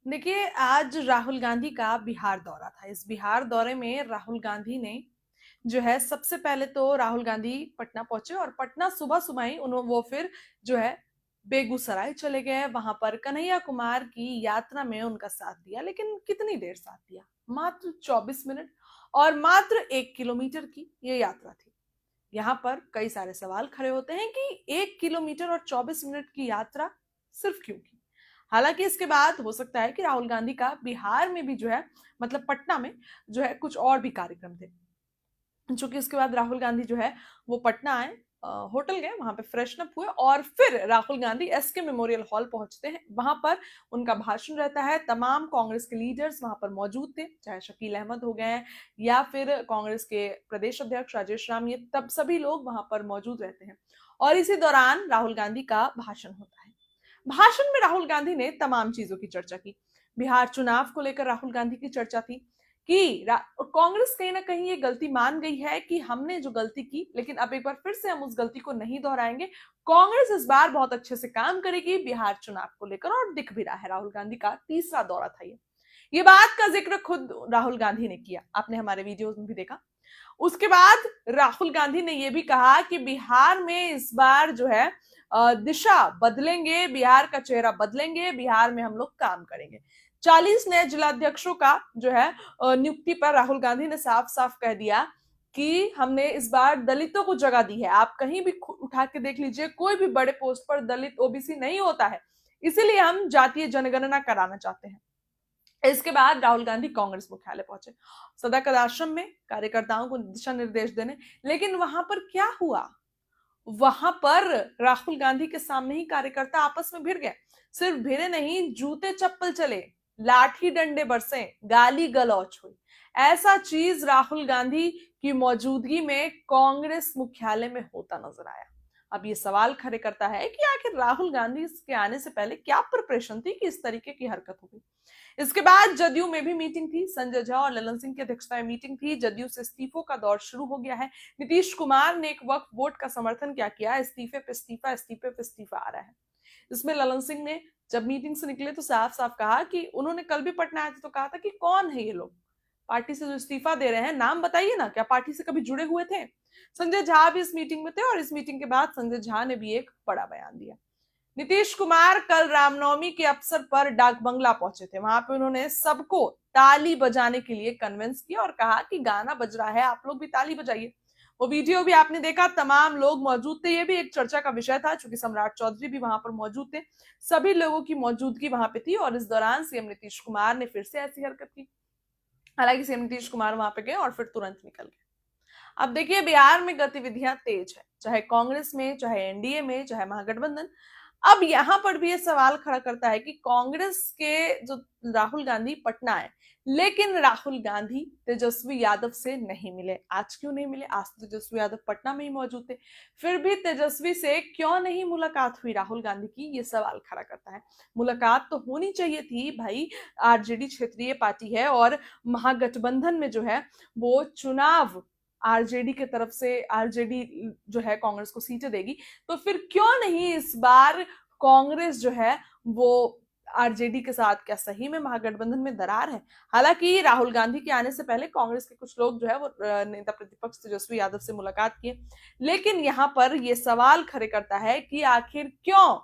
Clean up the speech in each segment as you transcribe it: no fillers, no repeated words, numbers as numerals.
देखिए, आज राहुल गांधी का बिहार दौरा था। इस बिहार दौरे में राहुल गांधी ने जो है सबसे पहले तो राहुल गांधी पटना पहुंचे और पटना सुबह सुबह ही उन्होंने वो फिर जो है बेगूसराय चले गए। वहां पर कन्हैया कुमार की यात्रा में उनका साथ दिया, लेकिन कितनी देर साथ दिया? मात्र 24 मिनट। और मात्र 1 किलोमीटर की ये यात्रा थी। यहाँ पर कई सारे सवाल खड़े होते हैं कि 1 किलोमीटर और 24 मिनट की यात्रा सिर्फ क्यों की? हालांकि इसके बाद हो सकता है कि राहुल गांधी का बिहार में भी जो है, मतलब पटना में जो है कुछ और भी कार्यक्रम थे। चूंकि उसके बाद राहुल गांधी जो है वो पटना आए, होटल गए, वहां पे फ्रेशन अप हुए और फिर Rahul Gandhi SK memorial hall पहुंचते हैं। वहां पर उनका भाषण रहता है। तमाम कांग्रेस के लीडर्स वहां पर मौजूद थे, चाहे शकील अहमद हो गए या फिर कांग्रेस के प्रदेश अध्यक्ष राजेश राम, ये तब सभी लोग वहां पर मौजूद रहते हैं। और इसी दौरान राहुल गांधी का भाषण होता है। भाषण में राहुल गांधी ने तमाम चीजों की चर्चा की। बिहार चुनाव को लेकर राहुल गांधी की चर्चा थी कि कांग्रेस कहीं ना कहीं ये गलती मान गई है कि हमने जो गलती की, लेकिन अब एक बार फिर से हम उस गलती को नहीं दोहराएंगे। कांग्रेस इस बार बहुत अच्छे से काम करेगी बिहार चुनाव को लेकर, और दिख भी रहा है। राहुल गांधी का तीसरा दौरा था ये बात का जिक्र खुद राहुल गांधी ने किया, आपने हमारे वीडियोस में भी देखा। उसके बाद राहुल गांधी ने यह भी कहा कि बिहार में इस बार जो है दिशा बदलेंगे, बिहार का चेहरा बदलेंगे, बिहार में हम लोग काम करेंगे। 40 नए जिलाध्यक्षों का जो है नियुक्ति पर राहुल गांधी ने साफ साफ कह दिया कि हमने इस बार दलितों को जगह दी है। आप कहीं भी उठा के देख लीजिए, कोई भी बड़े पोस्ट पर दलित ओबीसी नहीं होता है, इसीलिए हम जातीय जनगणना कराना चाहते हैं। इसके बाद राहुल गांधी कांग्रेस मुख्यालय पहुंचे, सदाकत आश्रम में कार्यकर्ताओं को दिशा निर्देश देने। लेकिन वहां पर क्या हुआ? वहां पर राहुल गांधी के सामने ही कार्यकर्ता आपस में भिड़ गए। सिर्फ भिड़े नहीं, जूते चप्पल चले, लाठी डंडे बरसे, गाली गलौच हुई। ऐसा चीज राहुल गांधी की मौजूदगी में कांग्रेस मुख्यालय में होता नजर आया। अब ये सवाल खड़े करता है कि आखिर राहुल गांधी के आने से पहले क्या प्रिपरेशन थी कि इस तरीके की हरकत हो गई। इसके बाद जदयू में भी मीटिंग थी। संजय झा और ललन सिंह की अध्यक्षता में मीटिंग थी। जदयू से इस्तीफों का दौर शुरू हो गया है। नीतीश कुमार ने एक वक्त वोट का समर्थन क्या किया, इस्तीफे पे इस्तीफा, इस्तीफे पे इस्तीफा आ रहा है। इसमें ललन सिंह ने जब मीटिंग से निकले तो साफ साफ कहा कि उन्होंने कल भी पटना आए थे तो कहा था कि कौन है ये लोग, पार्टी से जो इस्तीफा दे रहे हैं, नाम बताइए ना, क्या पार्टी से कभी जुड़े हुए थे? संजय झा भी इस मीटिंग में थे और इस मीटिंग के बाद संजय झा ने भी एक बड़ा बयान दिया। नीतीश कुमार कल रामनवमी के अवसर पर डाक बंगला पहुंचे थे। वहां पे उन्होंने सबको ताली बजाने के लिए कन्विंस किया और कहा कि गाना बज रहा है, आप लोग भी ताली बजाइए। वो वीडियो भी आपने देखा, तमाम लोग मौजूद थे। ये भी एक चर्चा का विषय था, चूंकि सम्राट चौधरी भी वहां पर मौजूद थे। सभी लोगों की मौजूदगी वहां पे थी और इस दौरान सीएम नीतीश कुमार ने फिर से ऐसी हरकत की। हालांकि सीएम नीतीश कुमार वहां पे गए और फिर तुरंत निकल गए। अब देखिए, बिहार में गतिविधियां तेज है, चाहे कांग्रेस में, चाहे एनडीए में, चाहे महागठबंधन। अब यहां पर भी ये सवाल खड़ा करता है कि कांग्रेस के जो राहुल गांधी पटना है, लेकिन राहुल गांधी तेजस्वी यादव से नहीं मिले। आज क्यों नहीं मिले? आज तो तेजस्वी यादव पटना में ही मौजूद थे। फिर भी तेजस्वी से क्यों नहीं मुलाकात हुई राहुल गांधी की, ये सवाल खड़ा करता है। मुलाकात तो होनी चाहिए थी भाई। आरजेडी क्षेत्रीय पार्टी है और महागठबंधन में जो है वो चुनाव आरजेडी की तरफ से, आरजेडी जो है कांग्रेस को सीटें देगी, तो फिर क्यों नहीं इस बार कांग्रेस जो है वो आरजेडी के साथ, क्या सही में महागठबंधन में दरार है? हालांकि राहुल गांधी के आने से पहले कांग्रेस के कुछ लोग जो है वो नेता प्रतिपक्ष तेजस्वी यादव से मुलाकात किए। लेकिन यहां पर यह सवाल खड़े करता है कि आखिर क्यों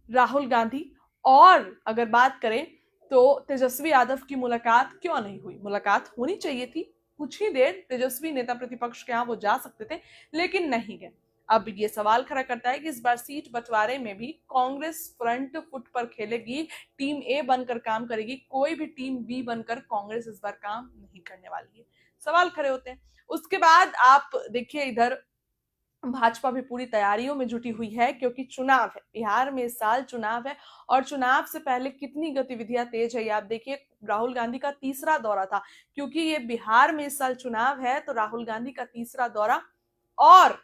राहुल गांधी, और अगर बात करें तो तेजस्वी यादव की मुलाकात क्यों नहीं हुई? मुलाकात होनी चाहिए थी। कुछ ही देर तेजस्वी नेता प्रतिपक्ष के यहां वो जा सकते थे, लेकिन नहीं गए। अब ये सवाल खड़ा करता है कि इस बार सीट बंटवारे में भी कांग्रेस फ्रंट फुट पर खेलेगी, टीम ए बनकर काम करेगी, कोई भी टीम बी बनकर कांग्रेस इस बार काम नहीं करने वाली है। सवाल खड़े होते हैं। उसके बाद आप देखिए, इधर भाजपा भी पूरी तैयारियों में जुटी हुई है, क्योंकि चुनाव है, बिहार में इस साल चुनाव है। और चुनाव से पहले कितनी गतिविधियां तेज है, आप देखिए। राहुल गांधी का तीसरा दौरा था, क्योंकि ये बिहार में इस साल चुनाव है तो राहुल गांधी का तीसरा दौरा। और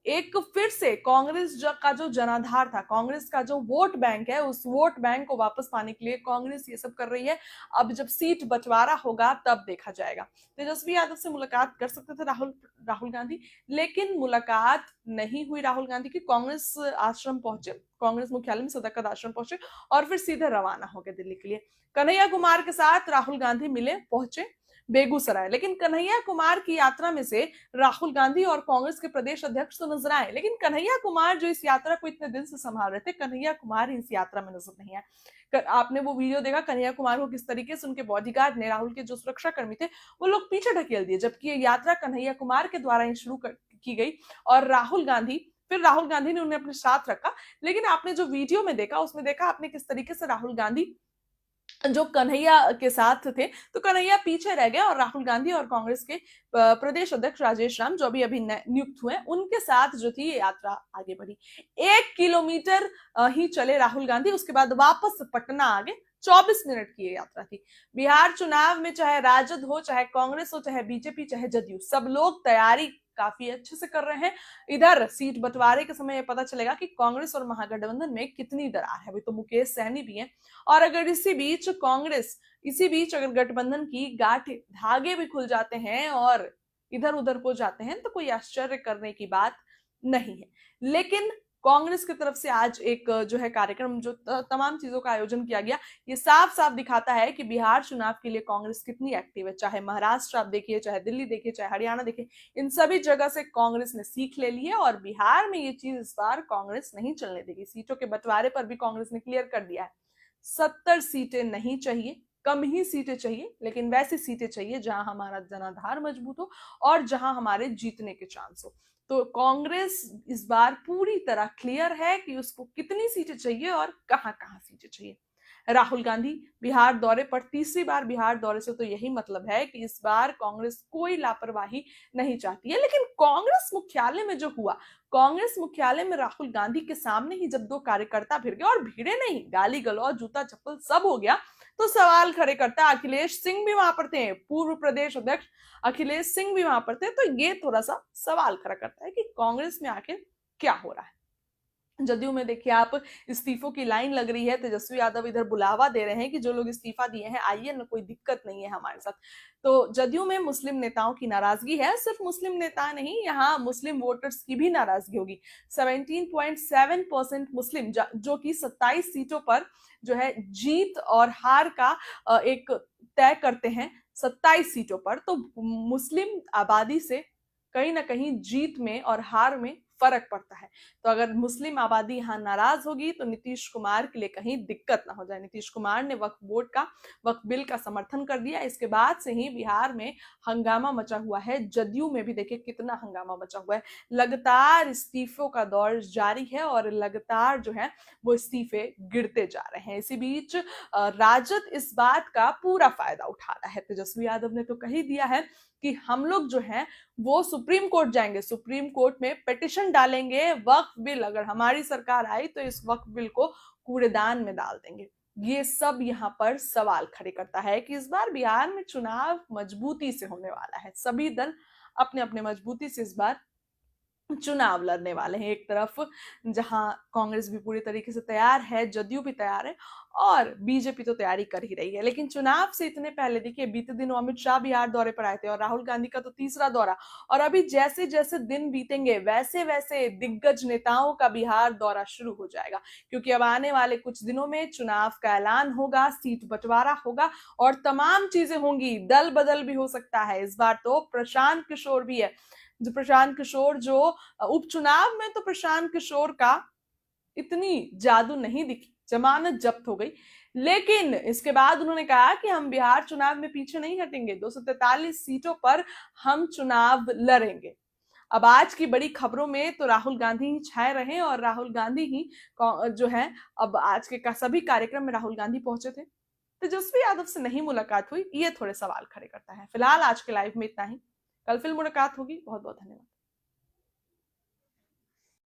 एक फिर से कांग्रेस का जो जनाधार था, कांग्रेस का जो वोट बैंक है, उस वोट बैंक को वापस पाने के लिए कांग्रेस ये सब कर रही है। अब जब सीट बंटवारा होगा तब देखा जाएगा। तेजस्वी यादव से मुलाकात कर सकते थे राहुल गांधी, लेकिन मुलाकात नहीं हुई राहुल गांधी की। कांग्रेस आश्रम पहुंचे, कांग्रेस मुख्यालय में सदर आश्रम पहुंचे और फिर सीधे रवाना हो गए दिल्ली के लिए। कन्हैया कुमार के साथ राहुल गांधी मिले, पहुंचे बेगूसराय, लेकिन कन्हैया कुमार की यात्रा में से राहुल गांधी और कांग्रेस के प्रदेश अध्यक्ष तो नजर आए, लेकिन कन्हैया कुमार जो इस यात्रा को इतने दिन से संभाल रहे थे, कन्हैया कुमार इस यात्रा में नजर नहीं आए। आपने वो वीडियो देखा कन्हैया कुमार को किस तरीके से उनके बॉडीगार्ड ने, राहुल के जो सुरक्षा कर्मी थे, वो लोग पीछे ढकेल दिए, जबकि ये यात्रा कन्हैया कुमार के द्वारा ही शुरू की गई और राहुल गांधी ने उन्हें अपने साथ रखा। लेकिन आपने जो वीडियो में देखा, उसमें देखा आपने किस तरीके से राहुल गांधी जो कन्हैया के साथ थे, तो कन्हैया पीछे रह गए और राहुल गांधी और कांग्रेस के प्रदेश अध्यक्ष राजेश राम, जो अभी अभी नियुक्त हुए, उनके साथ जो थी ये यात्रा आगे बढ़ी। 1 किलोमीटर ही चले राहुल गांधी, उसके बाद वापस पटना आ गए। 24 मिनट की ये यात्रा थी। बिहार चुनाव में चाहे राजद हो, चाहे कांग्रेस हो, चाहे बीजेपी, चाहे जदयू, सब लोग तैयारी काफी अच्छे से कर रहे हैं। इधर सीट बंटवारे के समय पता चलेगा कि कांग्रेस और महागठबंधन में कितनी दरार है। अभी तो मुकेश सहनी भी है, और अगर इसी बीच अगर गठबंधन की गांठ धागे भी खुल जाते हैं और इधर उधर हो जाते हैं, तो कोई आश्चर्य करने की बात नहीं है। लेकिन कांग्रेस की तरफ से आज एक जो है कार्यक्रम, जो तमाम चीजों का आयोजन किया गया, ये साफ साफ दिखाता है कि बिहार चुनाव के लिए कांग्रेस कितनी एक्टिव है। चाहे महाराष्ट्र आप देखिए, चाहे दिल्ली देखिए, चाहे हरियाणा देखिए, इन सभी जगह से कांग्रेस ने सीख ले ली है और बिहार में ये चीज इस बार कांग्रेस नहीं चलने देगी। सीटों के बंटवारे पर भी कांग्रेस ने क्लियर कर दिया है, 70 सीटें नहीं चाहिए, कम ही सीटें चाहिए, लेकिन वैसी सीटें चाहिए जहां हमारा जनाधार मजबूत हो और जहां हमारे जीतने के चांस हो। तो कांग्रेस इस बार पूरी तरह क्लियर है कि उसको कितनी सीटें चाहिए और कहां कहां सीटें चाहिए। राहुल गांधी बिहार दौरे पर, तीसरी बार बिहार दौरे से तो यही मतलब है कि इस बार कांग्रेस कोई लापरवाही नहीं चाहती है। लेकिन कांग्रेस मुख्यालय में जो हुआ, कांग्रेस मुख्यालय में राहुल गांधी के सामने ही जब दो कार्यकर्ता भिड़ गए, और भिड़े नहीं, गाली गलौज, जूता चप्पल सब हो गया, तो सवाल खड़े करता है। अखिलेश सिंह भी वहां पर थे, पूर्व प्रदेश अध्यक्ष अखिलेश सिंह भी वहां पर थे, तो ये थोड़ा सा सवाल खड़ा करता है कि कांग्रेस में आखिर क्या हो रहा है। जदयू में देखिए आप, इस्तीफों की लाइन लग रही है। तेजस्वी यादव इधर बुलावा दे रहे हैं कि जो लोग इस्तीफा दिए हैं आइए ना, कोई दिक्कत नहीं है हमारे साथ। तो जदयू में मुस्लिम नेताओं की नाराजगी है। सिर्फ मुस्लिम नेता नहीं, यहाँ मुस्लिम वोटर्स की भी नाराजगी होगी। 17.7% मुस्लिम, जो कि 27 सीटों पर जो है जीत और हार का एक तय करते हैं, 27 सीटों पर, तो मुस्लिम आबादी से कहीं ना कहीं जीत में और हार में फर्क पड़ता है। तो अगर मुस्लिम आबादी यहाँ नाराज होगी तो नीतीश कुमार के लिए कहीं दिक्कत ना हो जाए। नीतीश कुमार ने वक्फ बिल का समर्थन कर दिया। इसके बाद से ही बिहार में हंगामा मचा हुआ है। जदयू में भी देखिए कितना हंगामा मचा हुआ है। लगातार इस्तीफों का दौर जारी है और लगातार जो है वो इस्तीफे गिरते जा रहे हैं। इसी बीच राजद इस बात का पूरा फायदा उठा रहा है। तेजस्वी यादव ने तो कह ही दिया है कि हम लोग जो है वो सुप्रीम कोर्ट जाएंगे, सुप्रीम कोर्ट में पिटिशन डालेंगे, वक्फ बिल अगर हमारी सरकार आई तो इस वक्फ बिल को कूड़ेदान में डाल देंगे। ये सब यहाँ पर सवाल खड़े करता है कि इस बार बिहार में चुनाव मजबूती से होने वाला है। सभी दल अपने अपने मजबूती से इस बार चुनाव लड़ने वाले हैं। एक तरफ जहां कांग्रेस भी पूरी तरीके से तैयार है, जदयू भी तैयार है और बीजेपी तो तैयारी कर ही रही है। लेकिन चुनाव से इतने पहले देखिए, बीते दिनों अमित शाह बिहार दौरे पर आए थे और राहुल गांधी का तो तीसरा दौरा, और अभी जैसे जैसे दिन बीतेंगे वैसे वैसे दिग्गज नेताओं का बिहार दौरा शुरू हो जाएगा, क्योंकि अब आने वाले कुछ दिनों में चुनाव का ऐलान होगा, सीट बंटवारा होगा और तमाम चीजें होंगी। दल बदल भी हो सकता है। इस बार तो प्रशांत किशोर भी है, जो उपचुनाव में तो प्रशांत किशोर का इतनी जादू नहीं दिखी, जमानत जब्त हो गई, लेकिन इसके बाद उन्होंने कहा कि हम बिहार चुनाव में पीछे नहीं हटेंगे, 243 सीटों पर हम चुनाव लड़ेंगे। अब आज की बड़ी खबरों में तो राहुल गांधी ही छाए रहे और राहुल गांधी ही जो है, अब आज के सभी कार्यक्रम में राहुल गांधी पहुंचे थे। तेजस्वी यादव से नहीं मुलाकात हुई, ये थोड़े सवाल खड़े करता है। फिलहाल आज के लाइव में इतना ही, कल फिर मुलाकात होगी। बहुत बहुत धन्यवाद।